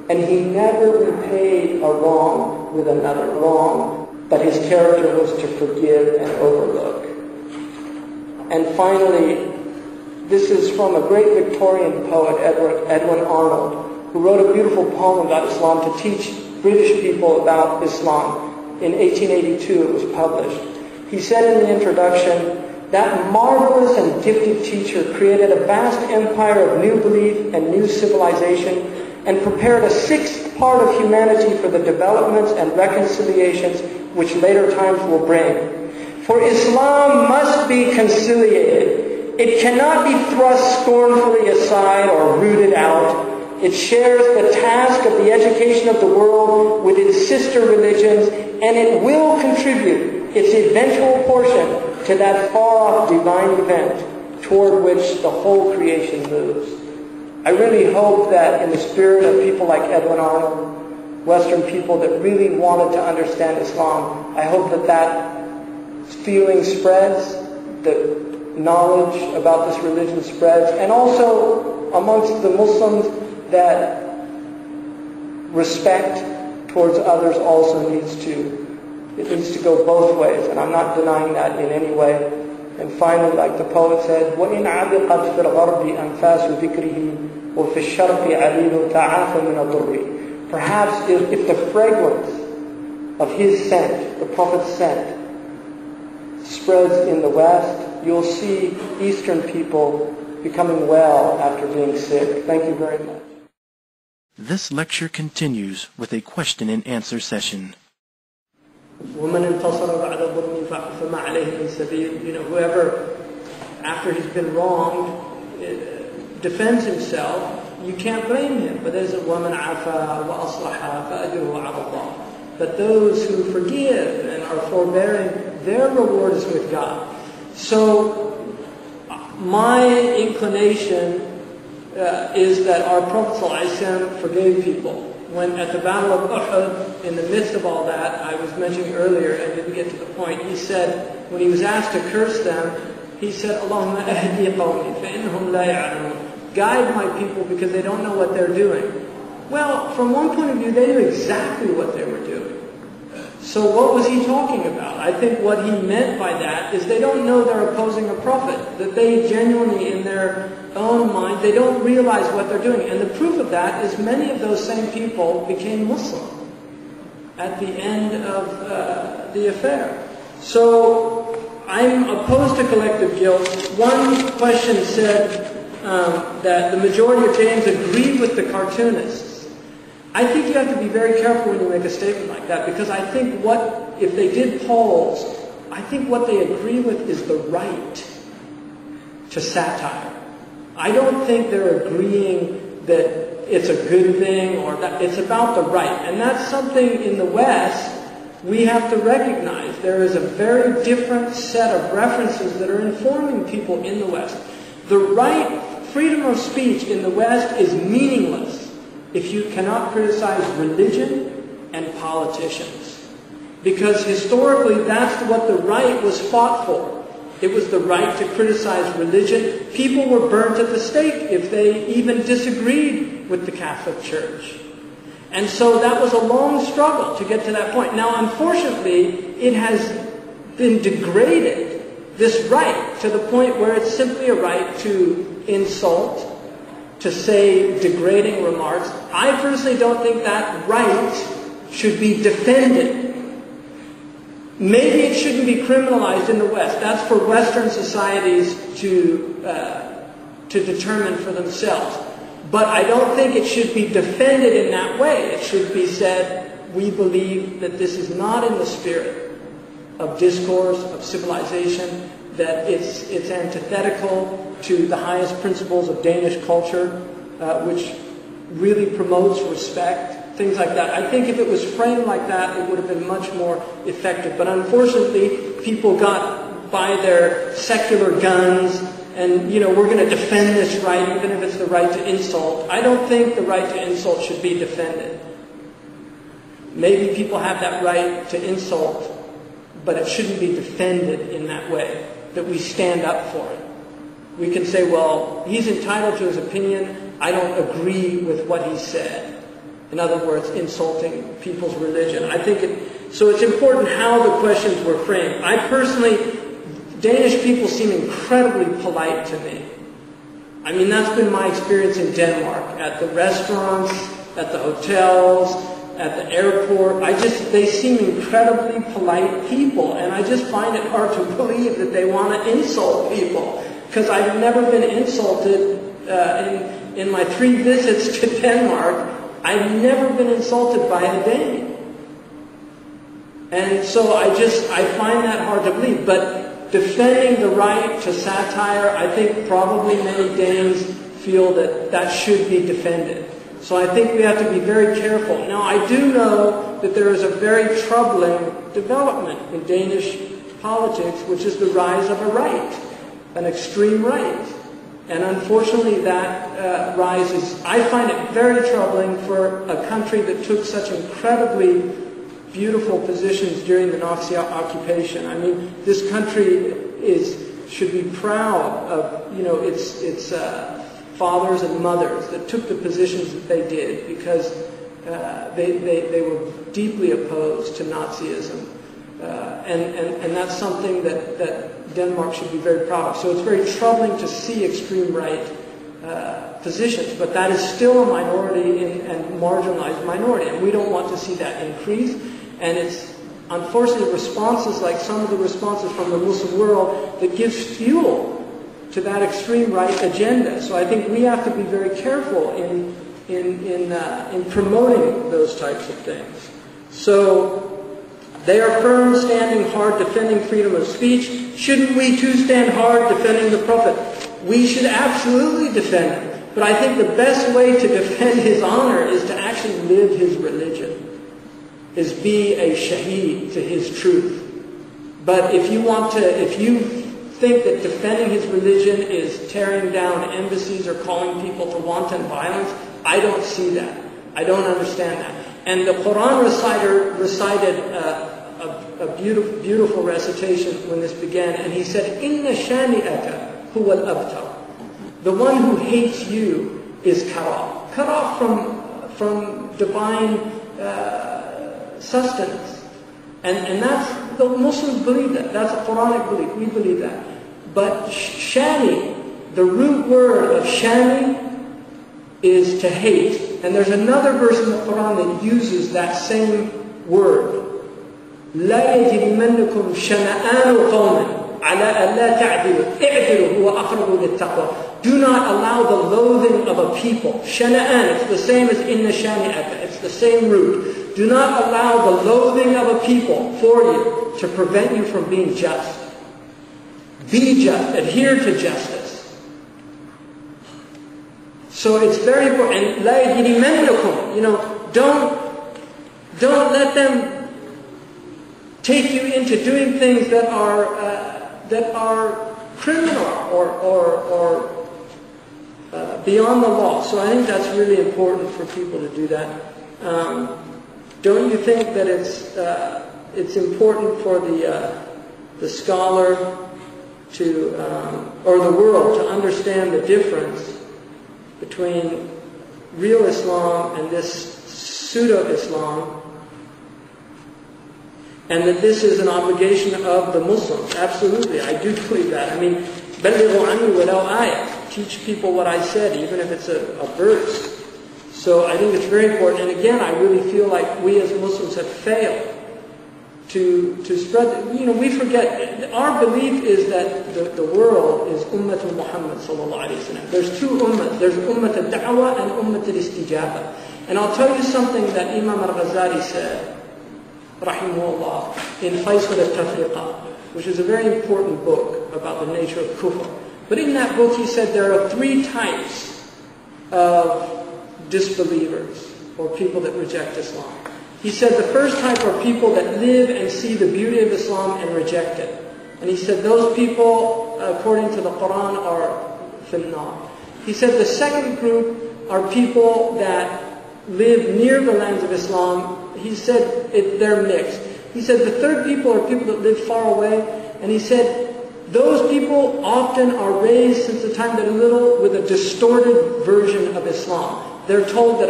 and he never repaid a wrong with another wrong, but his character was to forgive and overlook. And finally, this is from a great Victorian poet, Edwin Arnold, who wrote a beautiful poem about Islam to teach British people about Islam. In 1882 it was published. He said in the introduction, "That marvelous and gifted teacher created a vast empire of new belief and new civilization and prepared a sixth part of humanity for the developments and reconciliations which later times will bring. For Islam must be conciliated. It cannot be thrust scornfully aside or rooted out. It shares the task of the education of the world with its sister religions, and it will contribute its eventual portion to that far-off divine event toward which the whole creation moves." I really hope that in the spirit of people like Edwin Arnold, Western people that really wanted to understand Islam, I hope that that feeling spreads, that knowledge about this religion spreads, and also amongst the Muslims that respect towards others also needs to go both ways, and I'm not denying that in any way. And finally, like the poet said, وَإِنْ عَبِقَتْ فِي الْغَرْبِ أَنْفَاسُ ذِكْرِهِ وَفِي الشَّرْقِ عَلِيلُ تَعَافَ مِنَ الضُّرِّ. Perhaps if the fragrance of his scent, the Prophet's scent, spreads in the West, you'll see Eastern people becoming well after being sick. Thank you very much. This lecture continues with a question and answer session. وَمَنْ انْتَصَرَ بَعْدَ ظُلْمٍ فَمَا عَلَيْهِ مِنْ سَبِيلٍ. Whoever, after he's been wronged, defends himself, you can't blame him. But there's a وَمَنْ عَفَى وَأَصْلَحَ فَأَجْرُهُ عَلَى اللَّهِ. But those who forgive and are forbearing, their reward is with God. So my inclination is that our Prophet ﷺ forgave people. When at the Battle of Uhud, in the midst of all that, I was mentioning earlier and didn't get to the point, he said, when he was asked to curse them, he said, Allahumma ahdi qawmi fa'innahum la ya'lamun. Guide my people because they don't know what they're doing. Well, from one point of view, they knew exactly what they were doing. So what was he talking about? I think what he meant by that is they don't know they're opposing a prophet, that they genuinely, in their own mind, they don't realize what they're doing. And the proof of that is many of those same people became Muslim at the end of the affair. So I'm opposed to collective guilt. One question said that the majority of Jains agreed with the cartoonists. I think you have to be very careful when you make a statement like that, because I think if they did polls, I think what they agree with is the right to satire. I don't think they're agreeing that it's a good thing or that it's about the right. And that's something in the West we have to recognize. There is a very different set of references that are informing people in the West. The right, freedom of speech in the West is meaningless if you cannot criticize religion and politicians. Because historically, that's what the right was fought for. It was the right to criticize religion. People were burnt at the stake if they even disagreed with the Catholic Church. And so that was a long struggle to get to that point. Now, unfortunately, it has been degraded, this right, to the point where it's simply a right to insult, to say degrading remarks. I personally don't think that right should be defended. Maybe it shouldn't be criminalized in the West. That's for Western societies to determine for themselves. But I don't think it should be defended in that way. It should be said, we believe that this is not in the spirit of discourse, of civilization, that it's antithetical to the highest principles of Danish culture, which really promotes respect, things like that. I think if it was framed like that, it would have been much more effective. But unfortunately, people got by their secular guns and, we're going to defend this right, even if it's the right to insult. I don't think the right to insult should be defended. Maybe people have that right to insult, but it shouldn't be defended in that way, that we stand up for it. We can say, well, he's entitled to his opinion. I don't agree with what he said. In other words, insulting people's religion. I think so it's important how the questions were framed. I personally, Danish people seem incredibly polite to me. I mean, that's been my experience in Denmark, at the restaurants, at the hotels, at the airport. They seem incredibly polite people, and I just find it hard to believe that they want to insult people, because I've never been insulted in my 3 visits to Denmark. I've never been insulted by a Dane. And so I find that hard to believe. But defending the right to satire, I think probably many Danes feel that should be defended. So I think we have to be very careful. Now, I do know that there is a very troubling development in Danish politics, which is the rise of a right, an extreme right. And unfortunately, that rise I find it very troubling for a country that took such incredibly beautiful positions during the Nazi occupation. I mean, this country should be proud of, its fathers and mothers that took the positions that they did, because they were deeply opposed to Nazism. And that's something that Denmark should be very proud of. So it's very troubling to see extreme right positions, but that is still a minority and marginalized minority, and we don't want to see that increase. And it's unfortunately responses like some of the responses from the Muslim world that gives fuel to that extreme right agenda. So I think we have to be very careful in promoting those types of things. So they are firm, standing hard, defending freedom of speech. Shouldn't we too stand hard defending the Prophet? We should absolutely defend him. But I think the best way to defend his honor is to actually live his religion, is be a shaheed to his truth. But if you think that defending his religion is tearing down embassies or calling people to wanton violence, I don't see that. I don't understand that. And the Quran recited a beautiful recitation when this began, and he said, "Inna shani'aka huwa al-abtar." The one who hates you is cut off from divine sustenance. And that's, the Muslims believe that. That's a Quranic belief. We believe that. But shani, the root word of shani, is to hate. And there's another verse in the Quran that uses that same word. لا يجرمنكم شنآن قوم على ألا تعدلوا اعدلوا هو أقرب للتقوى. Do not allow the loathing of a people. Shana'an, it's the same as inna shani'aka. It's the same root. Do not allow the loathing of a people for you to prevent you from being just. Be just. Adhere to justice. So it's very important. And la yajrimannakum, don't let them take you into doing things that are criminal or beyond the law. So I think that's really important for people to do that. Don't you think that it's important for the scholar to or the world to understand the difference between real Islam and this pseudo-Islam, and that this is an obligation of the Muslims? Absolutely, I do believe that. I mean, بَلِّغُوا عَنِّي وَلَوْ آيَةً. Teach people what I said, even if it's a verse. So I think it's very important. And again, I really feel like we as Muslims have failed to spread. We forget. Our belief is that the world is Ummatul Muhammad sallallahu alaihi wasallam. There's two ummahs. There's Ummat al-Da'wah and Ummat al-Istijaba. And I'll tell you something that Imam al-Ghazali said, rahimahullah, in Faisal al-Tafriqa, which is a very important book about the nature of kufr. But in that book he said there are 3 types of disbelievers, or people that reject Islam. He said the first type are people that live and see the beauty of Islam and reject it. And he said those people, according to the Quran, are finnar. He said the second group are people that live near the lands of Islam. He said they're mixed. He said the third people are people that live far away. And he said those people often are raised since the time they're little with a distorted version of Islam. They're told that